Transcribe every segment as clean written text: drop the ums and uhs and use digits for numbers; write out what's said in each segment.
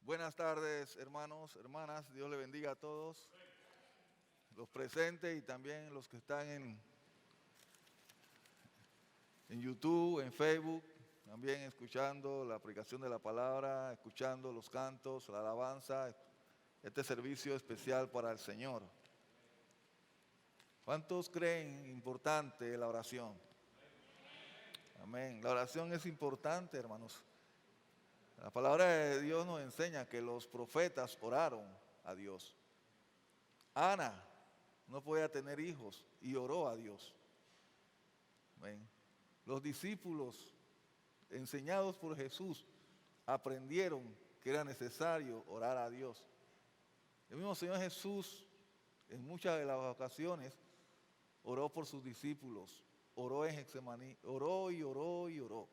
Buenas tardes, hermanos, hermanas. Dios le bendiga a todos, los presentes y también los que están en YouTube, en Facebook, también escuchando la predicación de la palabra, escuchando los cantos, la alabanza, este servicio especial para el Señor. ¿Cuántos creen importante la oración? Amén. La oración es importante, hermanos. La palabra de Dios nos enseña que los profetas oraron a Dios. Ana no podía tener hijos y oró a Dios. Amén. Los discípulos, enseñados por Jesús, aprendieron que era necesario orar a Dios. El mismo Señor Jesús, en muchas de las ocasiones, oró por sus discípulos, oró en Getsemaní, oró y oró y oró.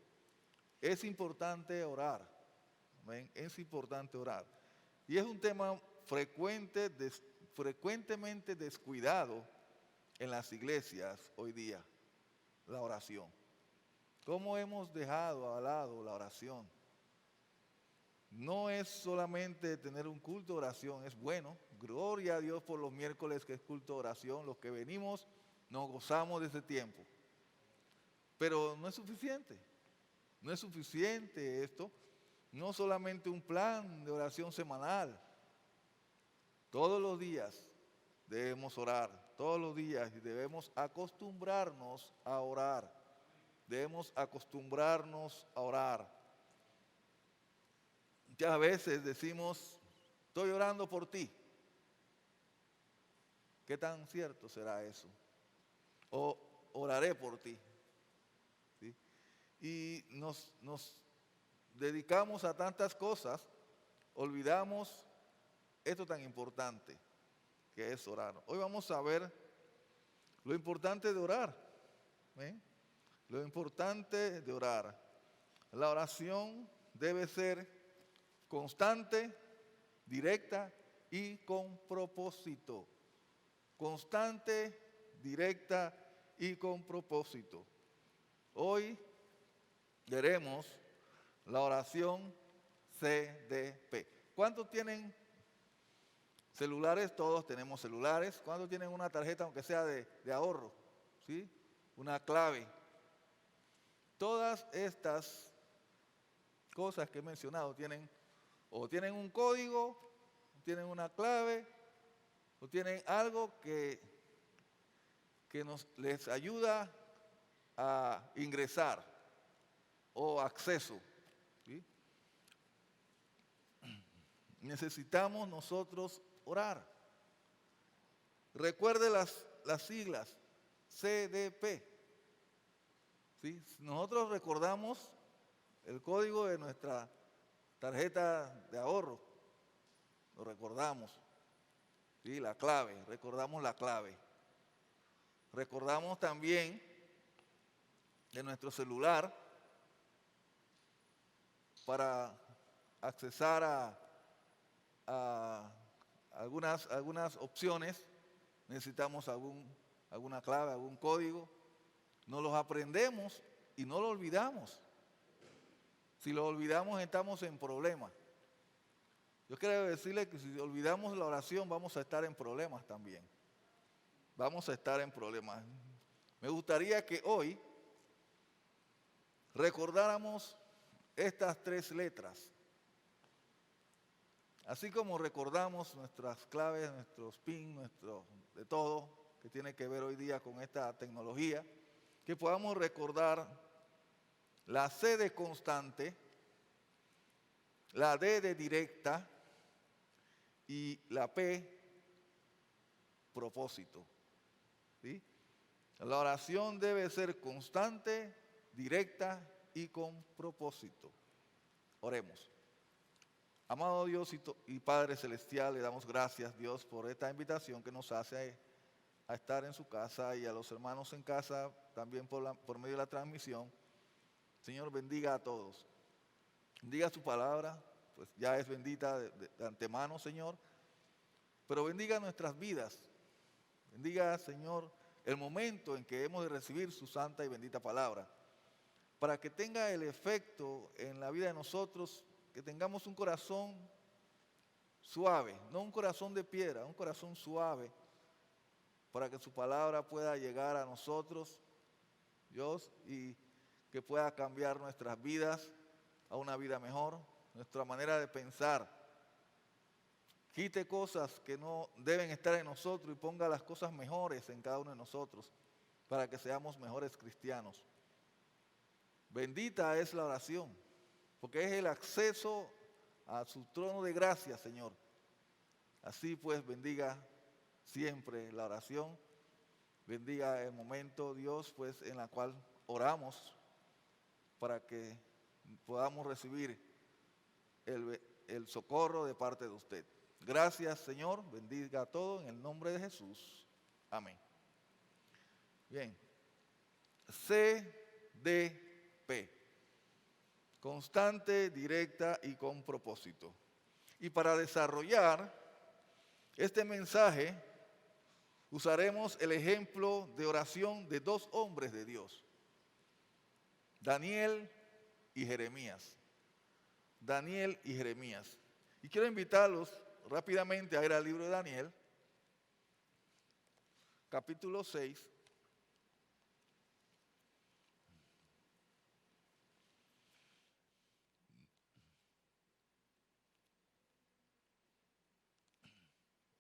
Es importante orar. Amén. Es importante orar. Y es un tema frecuentemente descuidado en las iglesias hoy día, la oración. ¿Cómo hemos dejado al lado la oración? No es solamente tener un culto de oración, es bueno. Gloria a Dios por los miércoles que es culto de oración. Los que venimos nos gozamos de ese tiempo. Pero no es suficiente. No es suficiente esto. No solamente un plan de oración semanal. Todos los días debemos orar. Todos los días debemos acostumbrarnos a orar. Debemos acostumbrarnos a orar. Muchas veces decimos, estoy orando por ti. ¿Qué tan cierto será eso? O oraré por ti. ¿Sí? Y nos dedicamos a tantas cosas, olvidamos esto tan importante que es orar. Hoy vamos a ver lo importante de orar. ¿Ven? Lo importante de orar. La oración debe ser constante, directa y con propósito. Constante, directa y con propósito. Hoy veremos la oración CDP. ¿Cuántos tienen celulares? Todos tenemos celulares. ¿Cuántos tienen una tarjeta, aunque sea de ahorro? ¿Sí? Una clave. Todas estas cosas que he mencionado tienen un código, tienen una clave, o tienen algo que les ayuda a ingresar o acceso. ¿Sí? Necesitamos nosotros orar. Recuerde las siglas CDP. ¿Sí? Nosotros recordamos el código de nuestra tarjeta de ahorro. Lo recordamos. ¿Sí? La clave, recordamos la clave. Recordamos también de nuestro celular para accesar a algunas opciones. Necesitamos alguna clave, algún código. Nos los aprendemos y no lo olvidamos. Si lo olvidamos estamos en problemas. Yo quiero decirle que si olvidamos la oración vamos a estar en problemas también. Vamos a estar en problemas. Me gustaría que hoy recordáramos estas 3 letras. Así como recordamos nuestras claves, nuestros PIN, de todo que tiene que ver hoy día con esta tecnología, que podamos recordar la C de constante, la D de directa y la P, propósito. ¿Sí? La oración debe ser constante, directa y con propósito. Oremos. Amado Dios y Padre Celestial, le damos gracias, Dios, por esta invitación que nos hace a estar en su casa y a los hermanos en casa, también por medio de la transmisión. Señor, bendiga a todos. Bendiga su palabra, pues ya es bendita de antemano, Señor. Pero bendiga nuestras vidas. Bendiga, Señor, el momento en que hemos de recibir su santa y bendita palabra. Para que tenga el efecto en la vida de nosotros, que tengamos un corazón suave, no un corazón de piedra, un corazón suave, para que su palabra pueda llegar a nosotros, Dios, y que pueda cambiar nuestras vidas a una vida mejor, nuestra manera de pensar. Quite cosas que no deben estar en nosotros y ponga las cosas mejores en cada uno de nosotros, para que seamos mejores cristianos. Bendita es la oración, porque es el acceso a su trono de gracia, Señor. Así pues, bendiga siempre la oración, bendiga el momento, Dios, pues, en la cual oramos para que podamos recibir el socorro de parte de usted. Gracias, Señor, bendiga a todos en el nombre de Jesús. Amén. Bien, CDP, constante, directa y con propósito. Y para desarrollar este mensaje, usaremos el ejemplo de oración de dos hombres de Dios, Daniel y Jeremías. Daniel y Jeremías. Y quiero invitarlos rápidamente a ir al libro de Daniel, capítulo 6.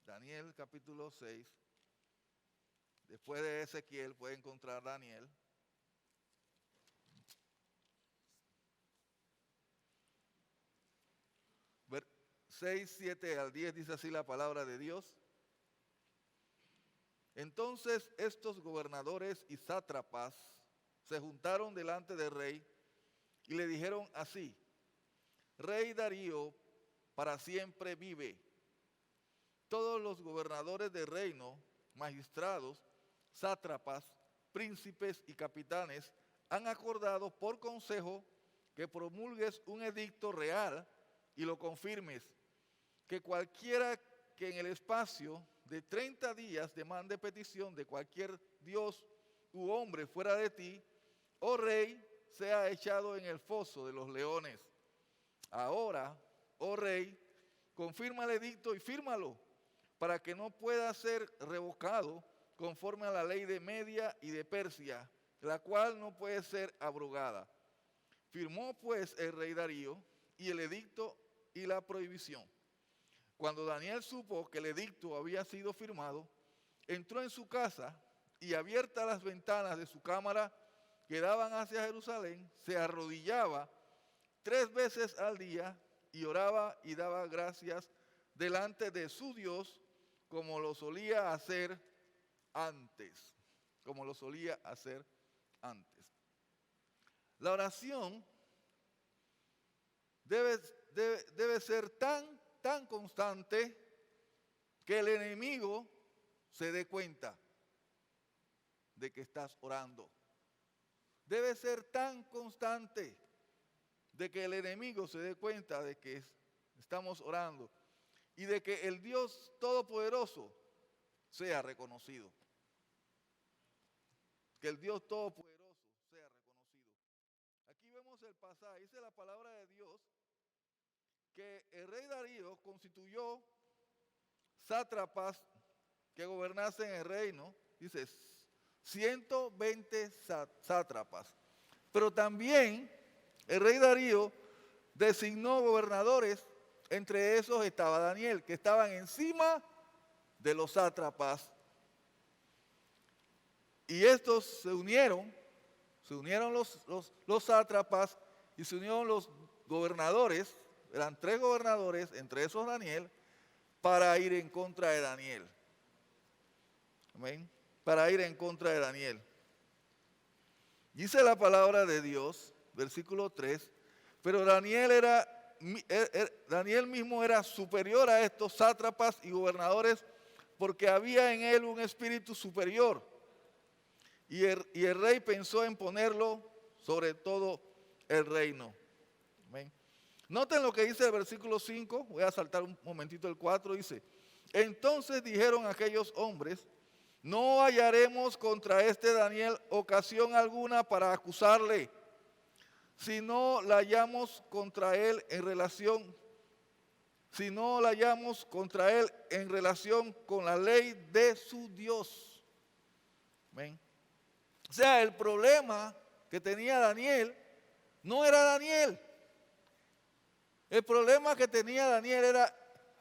Daniel capítulo 6. Después de Ezequiel puede encontrar Daniel. Ver 6, 7 al 10 dice así la palabra de Dios. Entonces estos gobernadores y sátrapas se juntaron delante del rey y le dijeron así: Rey Darío, para siempre vive. Todos los gobernadores del reino, magistrados, sátrapas, príncipes y capitanes han acordado por consejo que promulgues un edicto real y lo confirmes, que cualquiera que en el espacio de 30 días demande petición de cualquier dios u hombre fuera de ti, oh rey, sea echado en el foso de los leones. Ahora, oh rey, confirma el edicto y fírmalo, para que no pueda ser revocado conforme a la ley de Media y de Persia, la cual no puede ser abrogada. Firmó pues el rey Darío y el edicto y la prohibición. Cuando Daniel supo que el edicto había sido firmado, entró en su casa y, abiertas las ventanas de su cámara que daban hacia Jerusalén, se arrodillaba 3 veces al día y oraba y daba gracias delante de su Dios, como lo solía hacer antes. Como lo solía hacer antes. La oración debe ser tan constante que el enemigo se dé cuenta de que estás orando. Debe ser tan constante de que el enemigo se dé cuenta de que estamos orando y de que el Dios Todopoderoso sea reconocido. Que el Dios Todopoderoso sea reconocido. Aquí vemos el pasaje, dice la palabra de Dios, que el rey Darío constituyó sátrapas que gobernasen el reino, dice 120 sátrapas. Pero también el rey Darío designó gobernadores, entre esos estaba Daniel, que estaban encima de los sátrapas. Y estos se unieron los sátrapas y se unieron los gobernadores, eran 3 gobernadores, entre esos Daniel, para ir en contra de Daniel. Amén. Para ir en contra de Daniel. Dice la palabra de Dios, versículo 3, pero Daniel mismo era superior a estos sátrapas y gobernadores, porque había en él un espíritu superior. Y el rey pensó en ponerlo sobre todo el reino. Amén. Noten lo que dice el versículo 5, voy a saltar un momentito el 4, dice: entonces dijeron aquellos hombres: no hallaremos contra este Daniel ocasión alguna para acusarle, si no la hallamos contra él en relación si no la hallamos contra él en relación con la ley de su Dios. ¿Ven? O sea, el problema que tenía Daniel no era Daniel. El problema que tenía Daniel era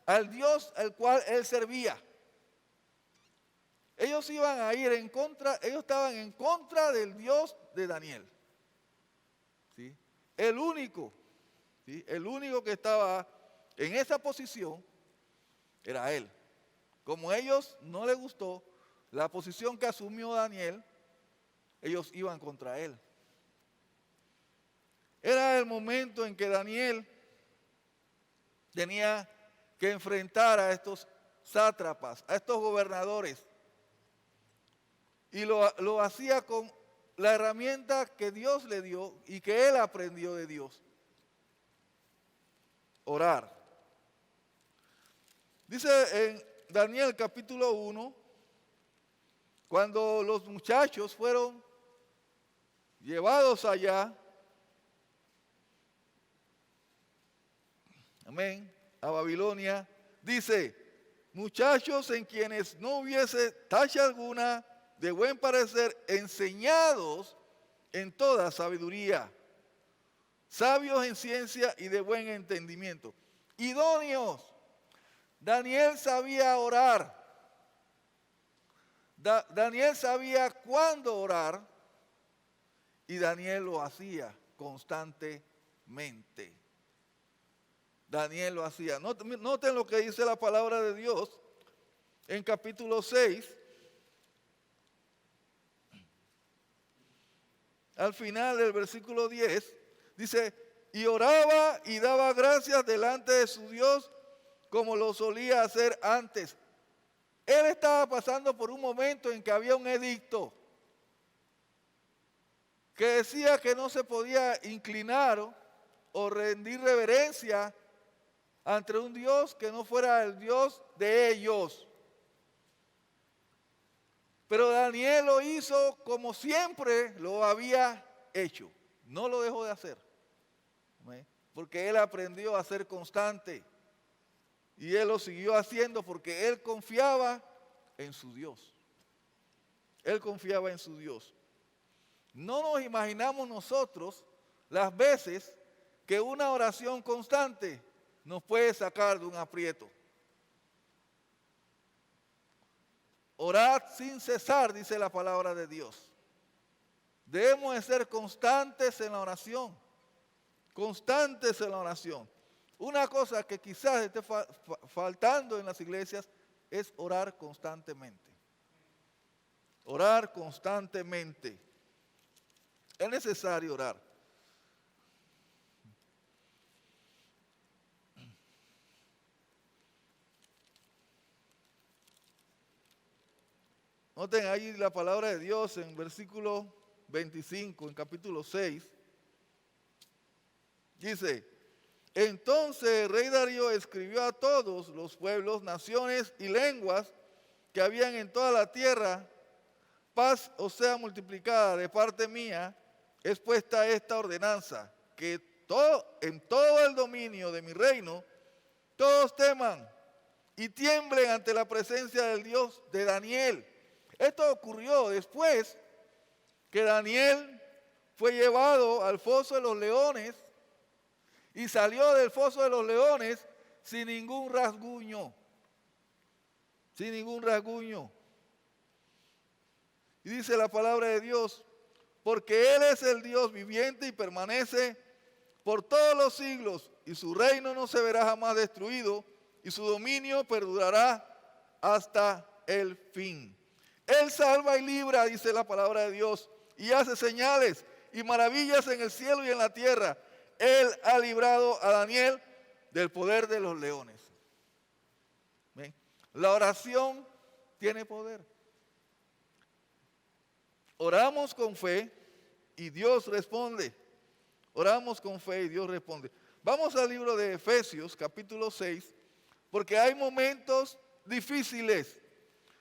al Dios al cual él servía. Ellos iban a ir en contra, ellos estaban en contra del Dios de Daniel. ¿Sí? El único que estaba en esa posición era él. Como a ellos no les gustó la posición que asumió Daniel, ellos iban contra él. Era el momento en que Daniel tenía que enfrentar a estos sátrapas, a estos gobernadores. Y lo hacía con la herramienta que Dios le dio y que él aprendió de Dios. Orar. Dice en Daniel capítulo 1, cuando los muchachos fueron llevados allá, amén, a Babilonia, dice, muchachos en quienes no hubiese tacha alguna, de buen parecer, enseñados en toda sabiduría, sabios en ciencia y de buen entendimiento, idóneos. Daniel sabía orar. Daniel sabía cuándo orar y Daniel lo hacía constantemente. Daniel lo hacía. Noten lo que dice la palabra de Dios en capítulo 6. Al final del versículo 10, dice, y oraba y daba gracias delante de su Dios como lo solía hacer antes. Él estaba pasando por un momento en que había un edicto que decía que no se podía inclinar o rendir reverencia ante un Dios que no fuera el Dios de ellos. Pero Daniel lo hizo como siempre lo había hecho. No lo dejó de hacer. Porque él aprendió a ser constante. Y él lo siguió haciendo porque él confiaba en su Dios. Él confiaba en su Dios. No nos imaginamos nosotros las veces que una oración constante nos puede sacar de un aprieto. Orad sin cesar, dice la palabra de Dios. Debemos de ser constantes en la oración. Constantes en la oración. Una cosa que quizás esté faltando en las iglesias es orar constantemente. Orar constantemente. Es necesario orar. Noten ahí la palabra de Dios en versículo 25, en capítulo 6. Dice, entonces el rey Darío escribió a todos los pueblos, naciones y lenguas que habían en toda la tierra, paz os sea multiplicada de parte mía, es puesta esta ordenanza, que en todo el dominio de mi reino, todos teman y tiemblen ante la presencia del Dios de Daniel. Esto ocurrió después que Daniel fue llevado al foso de los leones y salió del foso de los leones sin ningún rasguño. Sin ningún rasguño. Y dice la palabra de Dios, porque Él es el Dios viviente y permanece por todos los siglos, y su reino no se verá jamás destruido, y su dominio perdurará hasta el fin. Él salva y libra, dice la palabra de Dios, y hace señales y maravillas en el cielo y en la tierra. Él ha librado a Daniel del poder de los leones. ¿Ven? La oración tiene poder. Oramos con fe y Dios responde. Oramos con fe y Dios responde. Vamos al libro de Efesios, capítulo 6, porque hay momentos difíciles,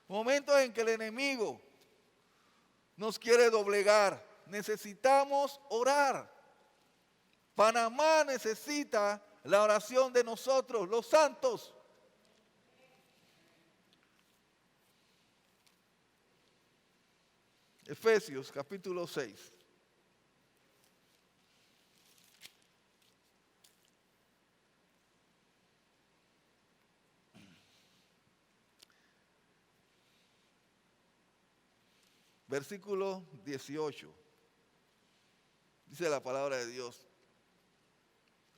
momentos en que el enemigo nos quiere doblegar. Necesitamos orar. Panamá necesita la oración de nosotros, los santos. Efesios capítulo 6. Versículo 18. Dice la palabra de Dios.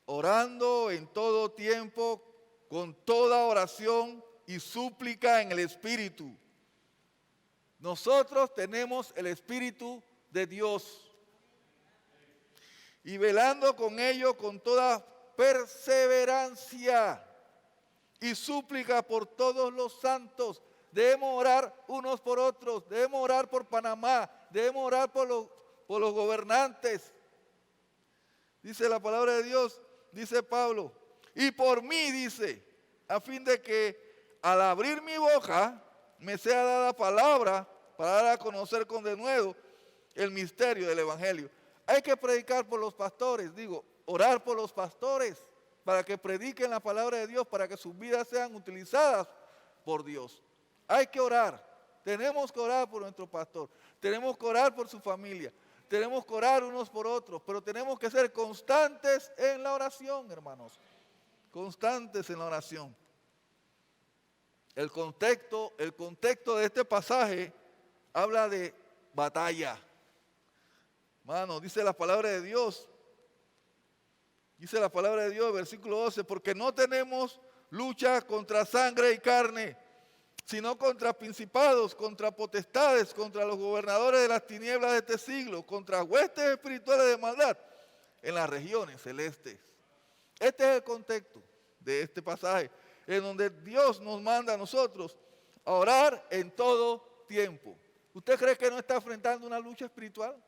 Orando en todo tiempo, con toda oración y súplica en el Espíritu. Nosotros tenemos el Espíritu de Dios. Y velando con ello con toda perseverancia y súplica por todos los santos. Debemos orar unos por otros, debemos orar por Panamá, debemos orar por los gobernantes. Dice la palabra de Dios, dice Pablo, y por mí, dice, a fin de que al abrir mi boca me sea dada palabra para dar a conocer con denuedo el misterio del Evangelio. Hay que predicar por los pastores, orar por los pastores para que prediquen la palabra de Dios, para que sus vidas sean utilizadas por Dios. Hay que orar, tenemos que orar por nuestro pastor, tenemos que orar por su familia, tenemos que orar unos por otros, pero tenemos que ser constantes en la oración, hermanos, constantes en la oración. El contexto de este pasaje habla de batalla. Hermano, dice la palabra de Dios, versículo 12, porque no tenemos lucha contra sangre y carne, sino contra principados, contra potestades, contra los gobernadores de las tinieblas de este siglo, contra huestes espirituales de maldad en las regiones celestes. Este es el contexto de este pasaje, en donde Dios nos manda a nosotros a orar en todo tiempo. ¿Usted cree que no está enfrentando una lucha espiritual?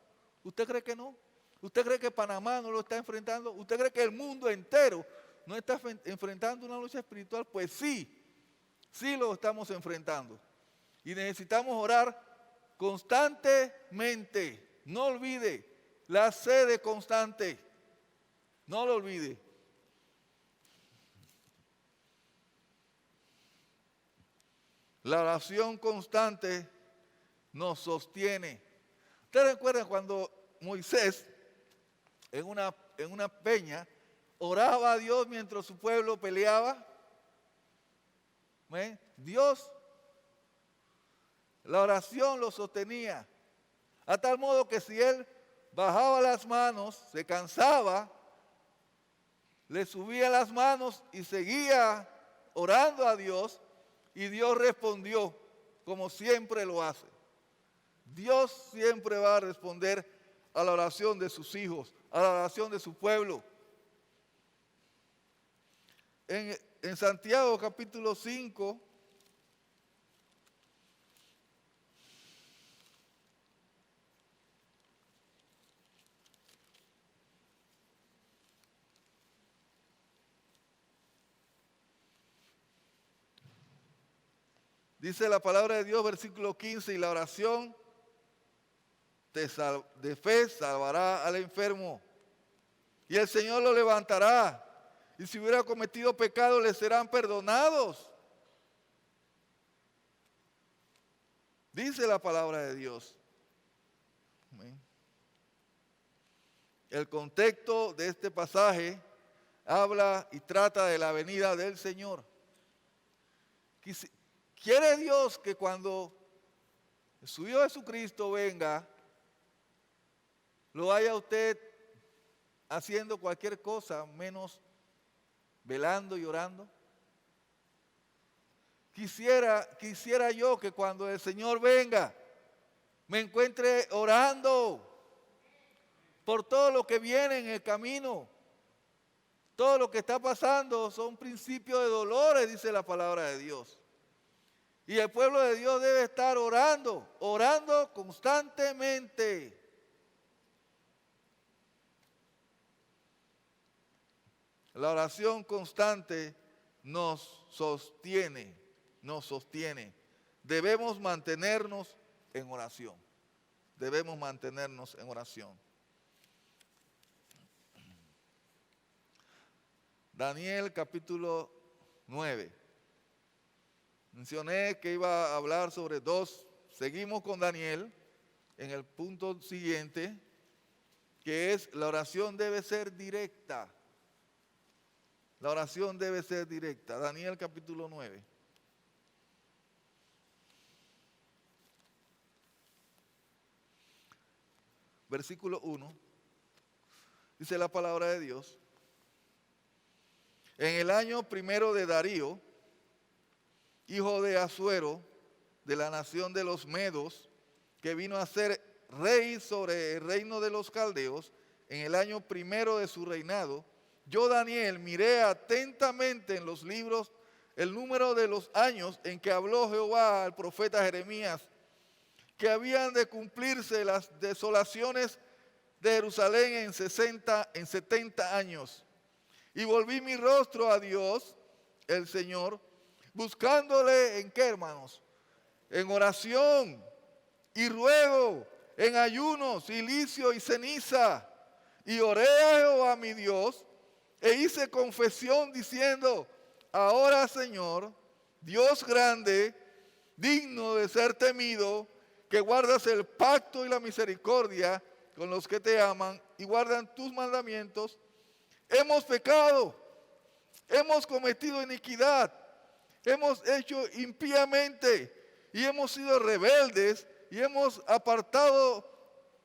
¿Usted cree que no? ¿Usted cree que Panamá no lo está enfrentando? ¿Usted cree que el mundo entero no está enfrentando una lucha espiritual? Pues sí. Sí lo estamos enfrentando y necesitamos orar constantemente. No olvide la sede constante. No lo olvide. La oración constante nos sostiene. ¿Ustedes recuerdan cuando Moisés en una peña oraba a Dios mientras su pueblo peleaba? Dios, la oración lo sostenía, a tal modo que si él bajaba las manos, se cansaba, le subía las manos y seguía orando a Dios, y Dios respondió como siempre lo hace. Dios siempre va a responder a la oración de sus hijos, a la oración de su pueblo. En Santiago capítulo 5, dice la palabra de Dios, versículo 15, y la oración de fe salvará al enfermo, y el Señor lo levantará. Y si hubiera cometido pecado, le serán perdonados. Dice la palabra de Dios. Amén. El contexto de este pasaje habla y trata de la venida del Señor. Quiere Dios que cuando su Hijo Jesucristo venga, lo haya usted haciendo cualquier cosa menos velando y orando. Quisiera yo que cuando el Señor venga me encuentre orando por todo lo que viene en el camino. Todo lo que está pasando son principios de dolores, dice la palabra de Dios. Y el pueblo de Dios debe estar orando constantemente. La oración constante nos sostiene. Debemos mantenernos en oración. Daniel capítulo 9. Mencioné que iba a hablar sobre dos. Seguimos con Daniel en el punto siguiente, que es la oración debe ser directa. La oración debe ser directa. Daniel capítulo 9. Versículo 1. Dice la palabra de Dios. En el año primero de Darío, hijo de Asuero, de la nación de los Medos, que vino a ser rey sobre el reino de los caldeos, en el año primero de su reinado, yo, Daniel, miré atentamente en los libros el número de los años en que habló Jehová al profeta Jeremías, que habían de cumplirse las desolaciones de Jerusalén en 70 años. Y volví mi rostro a Dios, el Señor, buscándole en qué, hermanos, en oración y ruego, en ayuno, silicio y ceniza. Y oré a Jehová mi Dios, e hice confesión diciendo, ahora Señor, Dios grande, digno de ser temido, que guardas el pacto y la misericordia con los que te aman y guardan tus mandamientos, hemos pecado, hemos cometido iniquidad, hemos hecho impíamente y hemos sido rebeldes y nos hemos apartado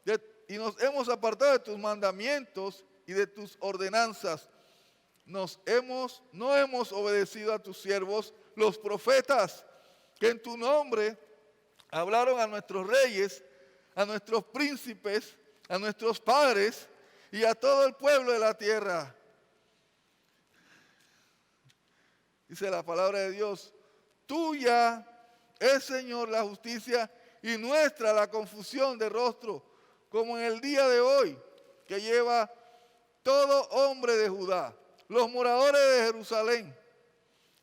de tus mandamientos y de tus ordenanzas. No hemos obedecido a tus siervos, los profetas, que en tu nombre hablaron a nuestros reyes, a nuestros príncipes, a nuestros padres y a todo el pueblo de la tierra. Dice la palabra de Dios, tuya es, Señor, la justicia y nuestra la confusión de rostro, como en el día de hoy, que lleva todo hombre de Judá, los moradores de Jerusalén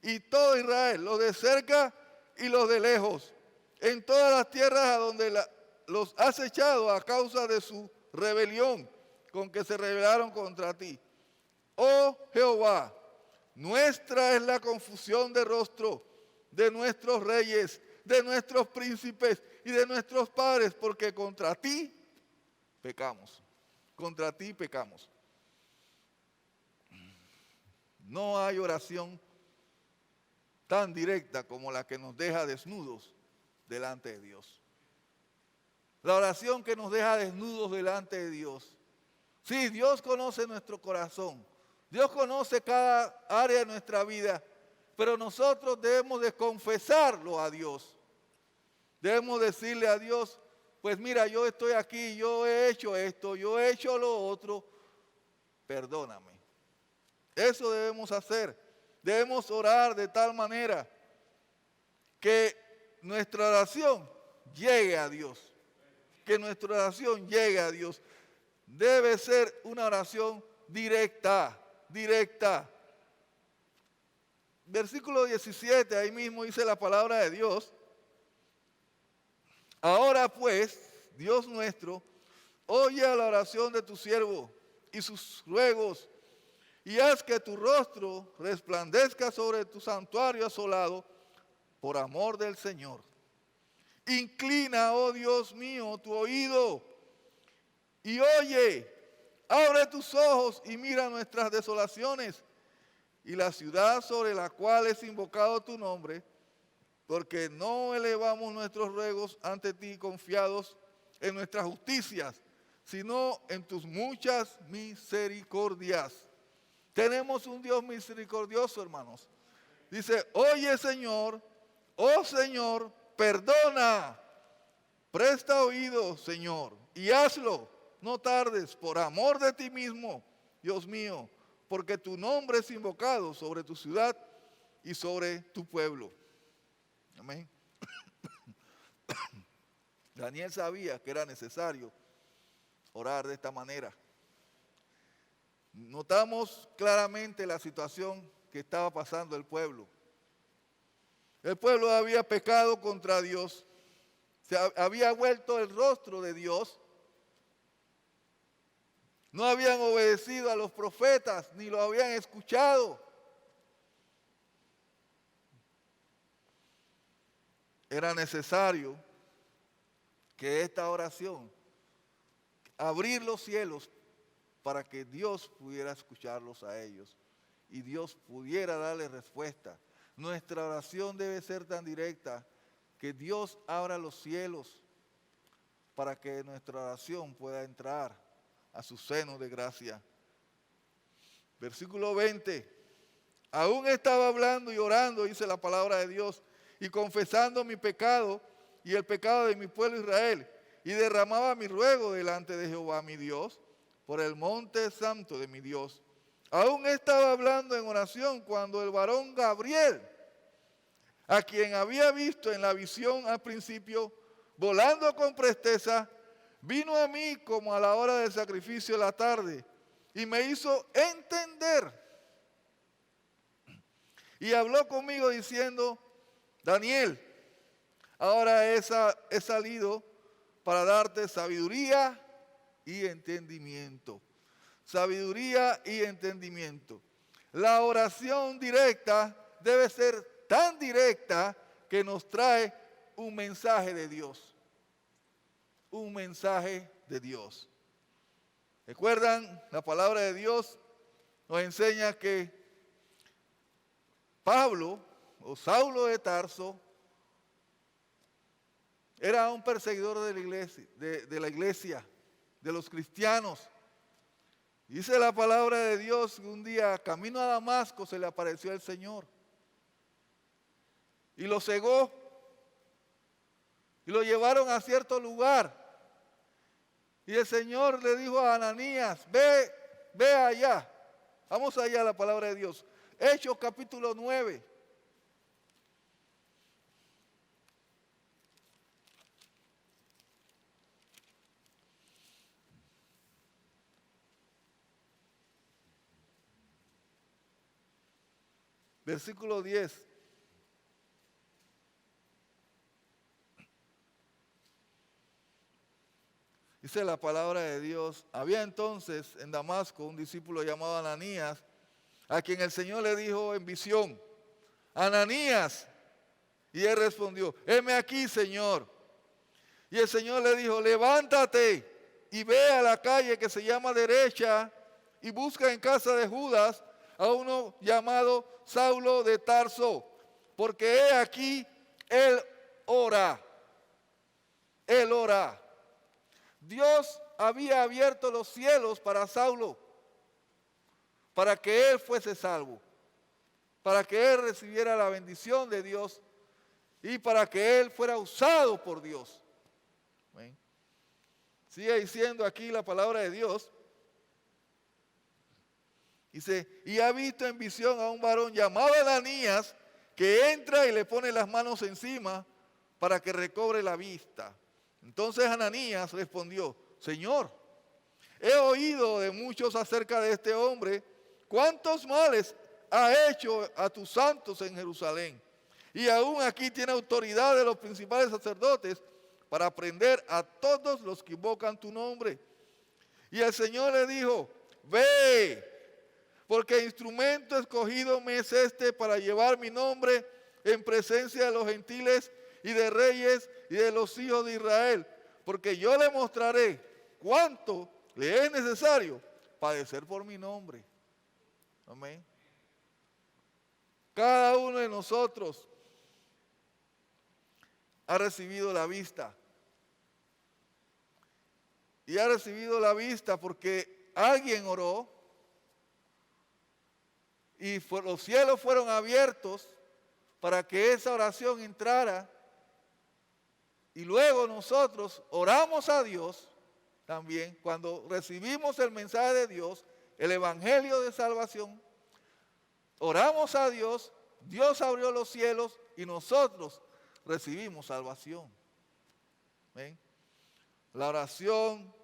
y todo Israel, los de cerca y los de lejos, en todas las tierras a donde los has echado a causa de su rebelión con que se rebelaron contra ti. Oh Jehová, nuestra es la confusión de rostro de nuestros reyes, de nuestros príncipes y de nuestros padres, porque contra ti pecamos. Contra ti pecamos. No hay oración tan directa como la que nos deja desnudos delante de Dios. La oración que nos deja desnudos delante de Dios. Sí, Dios conoce nuestro corazón. Dios conoce cada área de nuestra vida, pero nosotros debemos de confesarlo a Dios. Debemos decirle a Dios, pues mira, yo estoy aquí, yo he hecho esto, yo he hecho lo otro, perdóname. Eso debemos hacer. Debemos orar de tal manera que nuestra oración llegue a Dios. Que nuestra oración llegue a Dios. Debe ser una oración directa. Versículo 17, ahí mismo dice la palabra de Dios. Ahora pues, Dios nuestro, oye a la oración de tu siervo y sus ruegos, y haz que tu rostro resplandezca sobre tu santuario asolado por amor del Señor. Inclina, oh Dios mío, tu oído y oye, abre tus ojos y mira nuestras desolaciones y la ciudad sobre la cual es invocado tu nombre, porque no elevamos nuestros ruegos ante ti confiados en nuestras justicias, sino en tus muchas misericordias. Tenemos un Dios misericordioso, hermanos. Dice, oye Señor, oh Señor, perdona, presta oído, Señor, y hazlo, no tardes, por amor de ti mismo, Dios mío, porque tu nombre es invocado sobre tu ciudad y sobre tu pueblo. Amén. Daniel sabía que era necesario orar de esta manera. Notamos claramente la situación que estaba pasando el pueblo. El pueblo había pecado contra Dios, se había vuelto el rostro de Dios No habían obedecido a los profetas, ni lo habían escuchado. Era necesario que esta oración, abrir los cielos para que Dios pudiera escucharlos a ellos y Dios pudiera darle respuesta. Nuestra oración debe ser tan directa que Dios abra los cielos para que nuestra oración pueda entrar a su seno de gracia. Versículo 20. Aún estaba hablando y orando, dice la palabra de Dios, y confesando mi pecado y el pecado de mi pueblo Israel, y derramaba mi ruego delante de Jehová mi Dios, por el monte santo de mi Dios. Aún estaba hablando en oración cuando el varón Gabriel, a quien había visto en la visión al principio, volando con presteza, vino a mí como a la hora del sacrificio de la tarde, y me hizo entender. Y habló conmigo diciendo: Daniel, ahora he salido para darte sabiduría y entendimiento. Sabiduría y entendimiento. La oración directa debe ser tan directa que nos trae un mensaje de Dios. Un mensaje de Dios. ¿Recuerdan? La palabra de Dios nos enseña que Pablo o Saulo de Tarso era un perseguidor de la iglesia, de los cristianos. Dice la palabra de Dios que un día, camino a Damasco, se le apareció el Señor y lo cegó y lo llevaron a cierto lugar. Y el Señor le dijo a Ananías: ve allá. Vamos allá a la palabra de Dios. Hechos capítulo 9. Versículo 10. Dice la palabra de Dios: había entonces en Damasco un discípulo llamado Ananías, a quien el Señor le dijo en visión: Ananías. Y él respondió: heme aquí, Señor. Y el Señor le dijo: levántate y ve a la calle que se llama Derecha y busca en casa de Judas a uno llamado Saulo de Tarso, porque he aquí, él ora. Él ora. Dios había abierto los cielos para Saulo, para que él fuese salvo, para que él recibiera la bendición de Dios y para que él fuera usado por Dios. ¿Ven? Sigue diciendo aquí la palabra de Dios. Dice: y ha visto en visión a un varón llamado Ananías, que entra y le pone las manos encima para que recobre la vista. Entonces Ananías respondió: Señor, he oído de muchos acerca de este hombre, cuántos males ha hecho a tus santos en Jerusalén. Y aún aquí tiene autoridad de los principales sacerdotes para prender a todos los que invocan tu nombre. Y el Señor le dijo: ve, porque instrumento escogido me es este para llevar mi nombre en presencia de los gentiles y de reyes y de los hijos de Israel, porque yo le mostraré cuánto le es necesario padecer por mi nombre. Amén. Cada uno de nosotros ha recibido la vista. Y ha recibido la vista porque alguien oró y los cielos fueron abiertos para que esa oración entrara. Y luego nosotros oramos a Dios también. Cuando recibimos el mensaje de Dios, el evangelio de salvación, oramos a Dios, Dios abrió los cielos y nosotros recibimos salvación. ¿Ven? La oración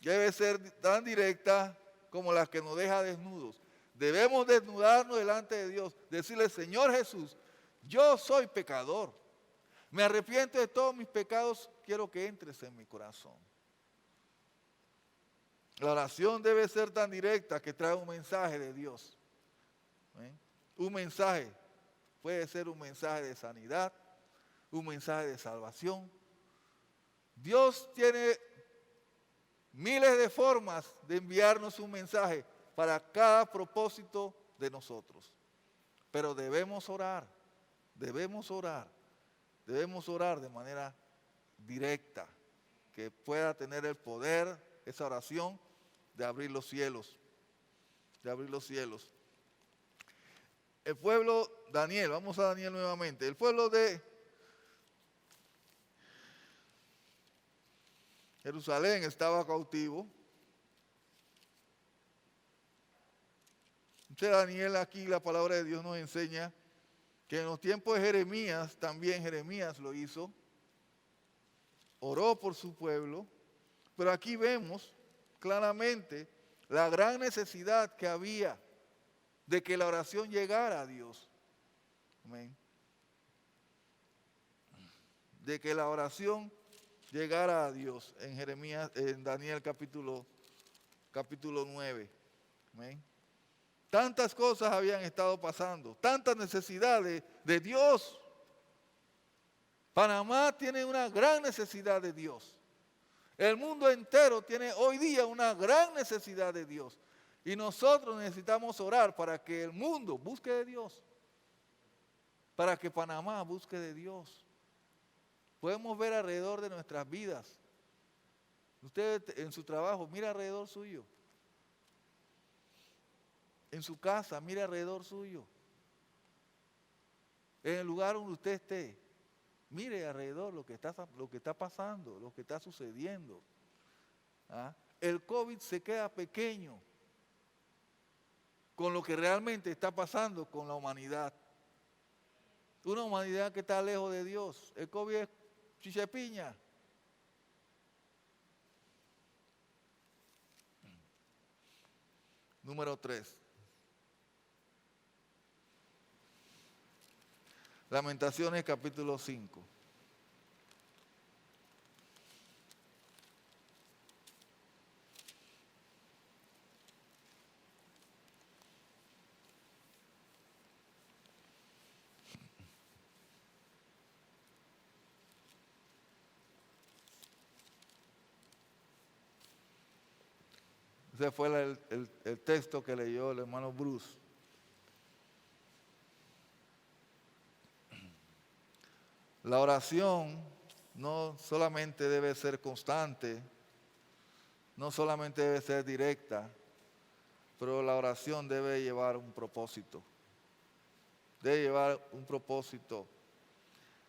debe ser tan directa como la que nos deja desnudos. Debemos desnudarnos delante de Dios, decirle: Señor Jesús, yo soy pecador. Me arrepiento de todos mis pecados, quiero que entres en mi corazón. La oración debe ser tan directa que trae un mensaje de Dios. ¿Ven? Un mensaje. Puede ser un mensaje de sanidad, un mensaje de salvación. Dios tiene miles de formas de enviarnos un mensaje para cada propósito de nosotros. Pero debemos orar de manera directa, que pueda tener el poder, esa oración, de abrir los cielos. El pueblo, Daniel, vamos a Daniel nuevamente. El pueblo de Jerusalén estaba cautivo. Entonces Daniel, aquí la palabra de Dios nos enseña que en los tiempos de Jeremías, también Jeremías lo hizo, oró por su pueblo, pero aquí vemos claramente la gran necesidad que había de que la oración llegara a Dios. Amén. De que la oración llegara a Dios en Daniel capítulo 9. Amén. Tantas cosas habían estado pasando, tantas necesidades de Dios. Panamá tiene una gran necesidad de Dios. El mundo entero tiene hoy día una gran necesidad de Dios. Y nosotros necesitamos orar para que el mundo busque de Dios. Para que Panamá busque de Dios. Podemos ver alrededor de nuestras vidas. Usted en su trabajo, mira alrededor suyo. En su casa, mira alrededor suyo. En el lugar donde usted esté, mire alrededor lo que está pasando, lo que está sucediendo. ¿Ah? El COVID se queda pequeño con lo que realmente está pasando con la humanidad. Una humanidad que está lejos de Dios. El COVID es chichepiña. Número 3. Lamentaciones capítulo 5. Ese fue el texto que leyó el hermano Bruce. La oración no solamente debe ser constante, no solamente debe ser directa, pero la oración debe llevar un propósito. Debe llevar un propósito.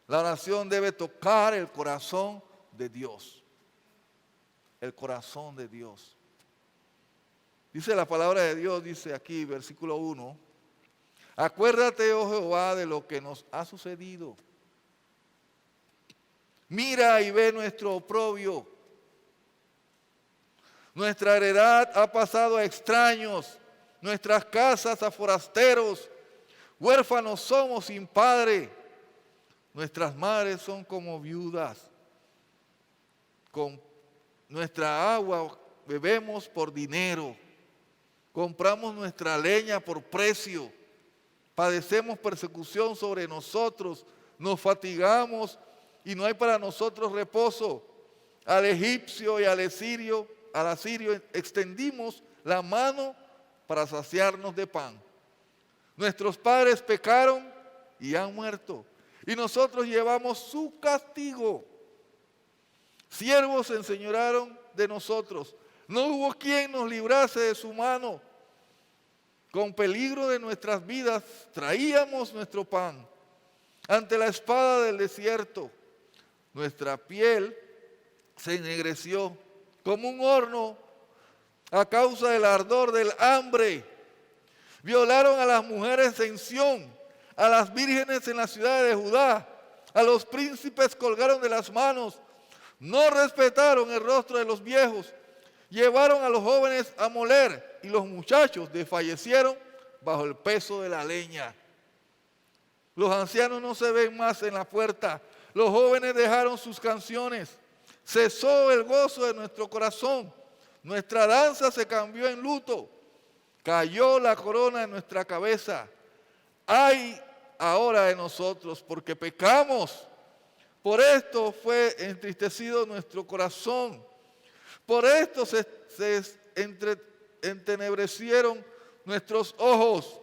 La oración debe tocar el corazón de Dios. El corazón de Dios. Dice la palabra de Dios, dice aquí, versículo 1. Acuérdate, oh Jehová, de lo que nos ha sucedido. Mira y ve nuestro oprobio. Nuestra heredad ha pasado a extraños, nuestras casas a forasteros. Huérfanos somos sin padre. Nuestras madres son como viudas. Con nuestra agua bebemos por dinero. Compramos nuestra leña por precio. Padecemos persecución sobre nosotros. Nos fatigamos y no hay para nosotros reposo. Al egipcio y al asirio extendimos la mano para saciarnos de pan. Nuestros padres pecaron y han muerto, y nosotros llevamos su castigo. Siervos se enseñorearon de nosotros. No hubo quien nos librase de su mano. Con peligro de nuestras vidas traíamos nuestro pan. Ante la espada del desierto, nuestra piel se ennegreció como un horno a causa del ardor del hambre. Violaron a las mujeres en Sión, a las vírgenes en las ciudades de Judá. A los príncipes colgaron de las manos. No respetaron el rostro de los viejos. Llevaron a los jóvenes a moler y los muchachos desfallecieron bajo el peso de la leña. Los ancianos no se ven más en la puerta. Los jóvenes dejaron sus canciones. Cesó el gozo de nuestro corazón. Nuestra danza se cambió en luto. Cayó la corona en nuestra cabeza. ¡Ay ahora de nosotros, porque pecamos! Por esto fue entristecido nuestro corazón. Por esto se entenebrecieron nuestros ojos.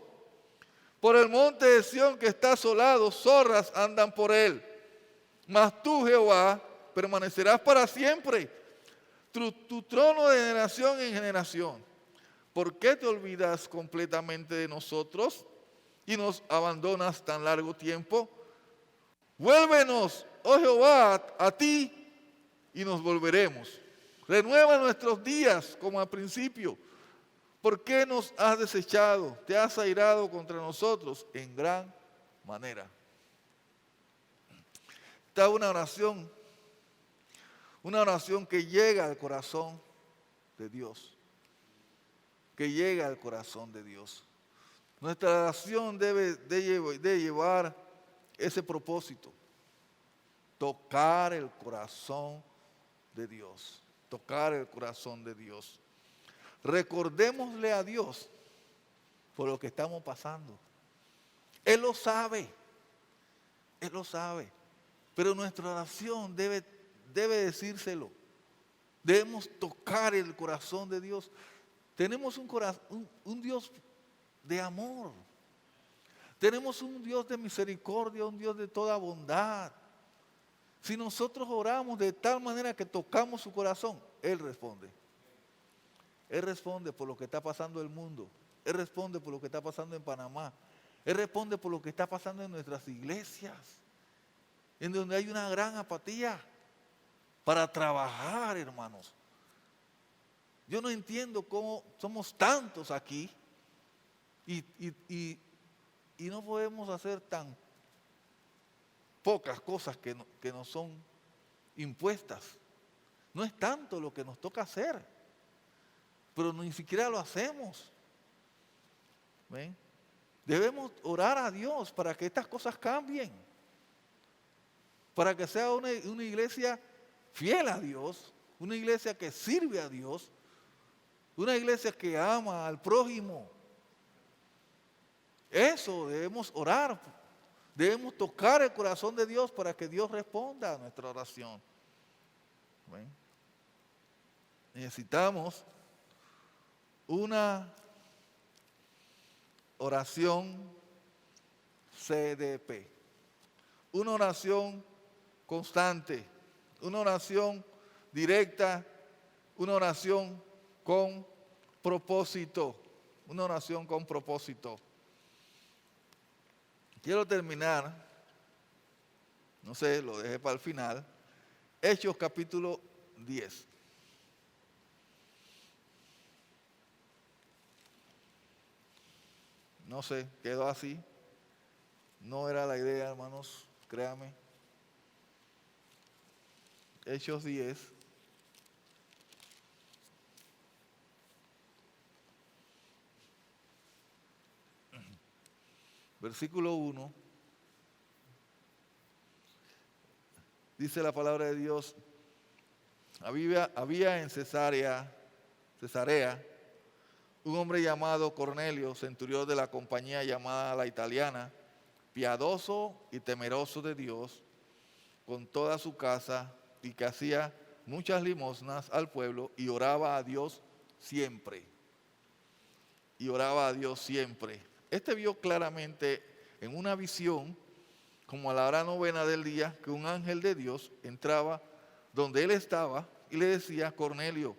Por el monte de Sión que está asolado, zorras andan por él. Mas tú, Jehová, permanecerás para siempre. Tu trono de generación en generación. ¿Por qué te olvidas completamente de nosotros y nos abandonas tan largo tiempo? Vuélvenos, oh Jehová, a ti y nos volveremos. Renueva nuestros días como al principio. ¿Por qué nos has desechado? Te has airado contra nosotros en gran manera. Esta es una oración que llega al corazón de Dios. Que llega al corazón de Dios. Nuestra oración debe de llevar ese propósito. Tocar el corazón de Dios. Tocar el corazón de Dios. Recordémosle a Dios por lo que estamos pasando. Él lo sabe. Él lo sabe. Pero nuestra oración debe decírselo. Debemos tocar el corazón de Dios. Tenemos un Dios de amor. Tenemos un Dios de misericordia, un Dios de toda bondad. Si nosotros oramos de tal manera que tocamos su corazón, Él responde. Él responde por lo que está pasando en el mundo. Él responde por lo que está pasando en Panamá. Él responde por lo que está pasando en nuestras iglesias, en donde hay una gran apatía para trabajar, hermanos. Yo no entiendo cómo somos tantos aquí y no podemos hacer tan pocas cosas que nos son impuestas. No es tanto lo que nos toca hacer, pero ni siquiera lo hacemos. ¿Ven? Debemos orar a Dios para que estas cosas cambien, para que sea una iglesia fiel a Dios, una iglesia que sirve a Dios, una iglesia que ama al prójimo. Eso debemos orar, debemos tocar el corazón de Dios para que Dios responda a nuestra oración. ¿Ven? Necesitamos una oración CDP, una oración constante, una oración directa, una oración con propósito, una oración con propósito. Quiero terminar, no sé, lo dejé para el final, Hechos capítulo 10. No sé, quedó así. No era la idea, hermanos, créanme. Hechos 10. Versículo 1. Dice la palabra de Dios. Había en Cesarea, un hombre llamado Cornelio, centurión de la compañía llamada La Italiana, piadoso y temeroso de Dios, con toda su casa, y que hacía muchas limosnas al pueblo y oraba a Dios siempre. Y oraba a Dios siempre. Este vio claramente en una visión, como a la hora novena del día, que un ángel de Dios entraba donde él estaba y le decía: Cornelio.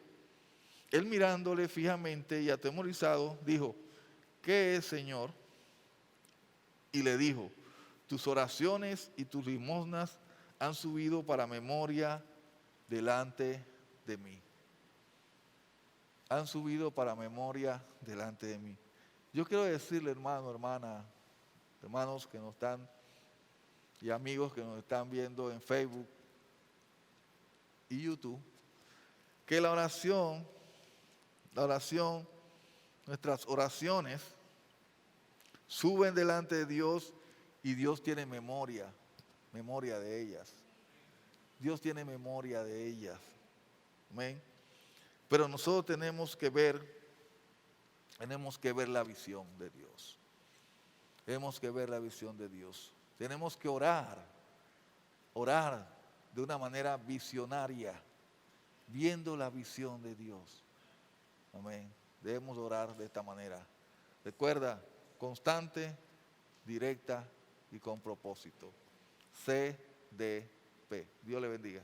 Él, mirándole fijamente y atemorizado, dijo: ¿qué es, Señor? Y le dijo: tus oraciones y tus limosnas han subido para memoria delante de mí. Han subido para memoria delante de mí. Yo quiero decirle, hermano, hermana, hermanos que nos están y amigos que nos están viendo en Facebook y YouTube, que la oración, nuestras oraciones suben delante de Dios y Dios tiene memoria de ellas. Dios tiene memoria de ellas. Amén. Pero nosotros tenemos que ver la visión de Dios. Tenemos que ver la visión de Dios. Tenemos que orar de una manera visionaria, viendo la visión de Dios. Amén. Debemos orar de esta manera. Recuerda, constante, directa y con propósito. CDP. Dios le bendiga.